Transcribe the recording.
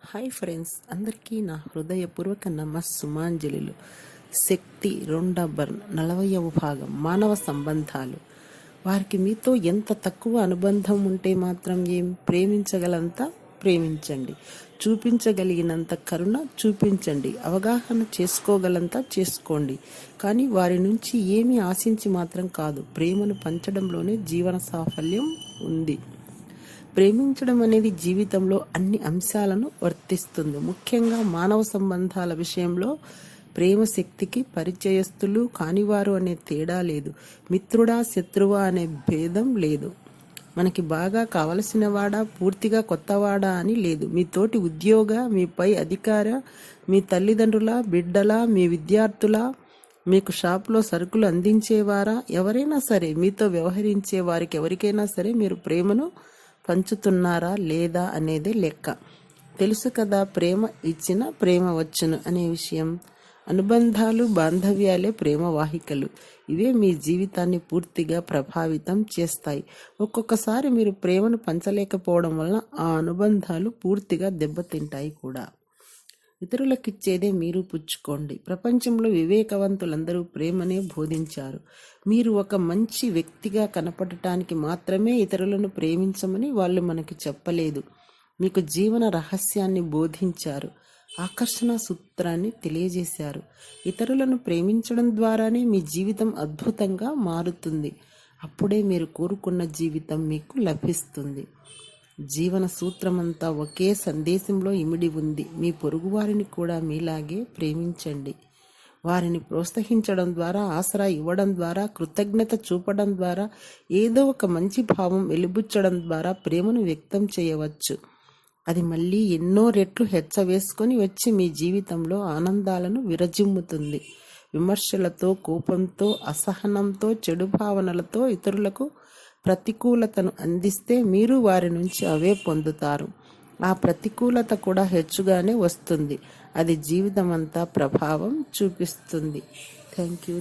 Hi friends, అందరికీ నా హృదయపూర్వక సుమాంజలిలు. శక్తి 40వ భాగం మానవ సంబంధాలు. వారికి మీతో ఎంత తక్కువ అనుబంధం ఉంటే మాత్రం ఏం, ప్రేమించగలంత ప్రేమించండి, చూపించగలిగినంత కరుణ చూపించండి, అవగాహన చేసుకోగలంత చేసుకోండి. కానీ వారి నుంచి ఏమీ ఆశించి మాత్రం కాదు. ప్రేమను పంచడంలోనే జీవన సాఫల్యం ఉంది. ప్రేమించడం అనేది జీవితంలో అన్ని అంశాలను వర్తిస్తుంది. ముఖ్యంగా మానవ సంబంధాల విషయంలో ప్రేమ శక్తికి పరిచయస్తులు కానివారు అనే తేడా లేదు. మిత్రుడా శత్రువా అనే భేదం లేదు. మనకి బాగా కావలసిన వాడా, పూర్తిగా కొత్తవాడా అని లేదు. మీ తోటి ఉద్యోగ, మీ పై అధికార, మీ తల్లిదండ్రుల, బిడ్డల, మీ విద్యార్థుల, మీకు షాపులో సరుకులు అందించేవారా, ఎవరైనా సరే, మీతో వ్యవహరించే వారికి ఎవరికైనా సరే మీరు ప్రేమను పంచుతున్నారా లేదా అనేదే లెక్క. తెలుసు కదా, ప్రేమ ఇచ్చిన ప్రేమ వచ్చును అనే విషయం. అనుబంధాలు, బాంధవ్యాలే ప్రేమ వాహికలు. ఇవే మీ జీవితాన్ని పూర్తిగా ప్రభావితం చేస్తాయి. ఒక్కొక్కసారి మీరు ప్రేమను పంచలేకపోవడం వలన ఆ అనుబంధాలు పూర్తిగా దెబ్బతింటాయి కూడా. ఇతరులకిచ్చేదే మీరు పుచ్చుకోండి. ప్రపంచంలో వివేకవంతులందరూ ప్రేమనే బోధించారు. మీరు ఒక మంచి వ్యక్తిగా కనపడటానికి మాత్రమే ఇతరులను ప్రేమించమని వాళ్ళు మనకి చెప్పలేదు. మీకు జీవన రహస్యాన్ని బోధించారు, ఆకర్షణ సూత్రాన్ని తెలియజేశారు. ఇతరులను ప్రేమించడం ద్వారానే మీ జీవితం అద్భుతంగా మారుతుంది. అప్పుడే మీరు కోరుకున్న జీవితం మీకు లభిస్తుంది. జీవన సూత్రమంతా ఒకే సందేశంలో ఇమిడి ఉంది. మీ పొరుగువారిని కూడా మీలాగే ప్రేమించండి. వారిని ప్రోత్సహించడం ద్వారా, ఆసరా ఇవ్వడం ద్వారా, కృతజ్ఞత చూపడం ద్వారా, ఏదో ఒక మంచి భావం వెలిబుచ్చడం ద్వారా ప్రేమను వ్యక్తం చేయవచ్చు. అది మళ్ళీ ఎన్నో రెట్లు హెచ్చవేసుకొని వచ్చి మీ జీవితంలో ఆనందాలను విరజిమ్ముతుంది. విమర్శలతో, కోపంతో, అసహనంతో, చెడు భావనలతో ఇతరులకు ప్రతికూలతను అందిస్తే మీరు వారి నుంచి అవే పొందుతారు. ఆ ప్రతికూలత కూడా హెచ్చుగానే వస్తుంది. అది జీవితమంతా ప్రభావం చూపిస్తుంది. Thank you.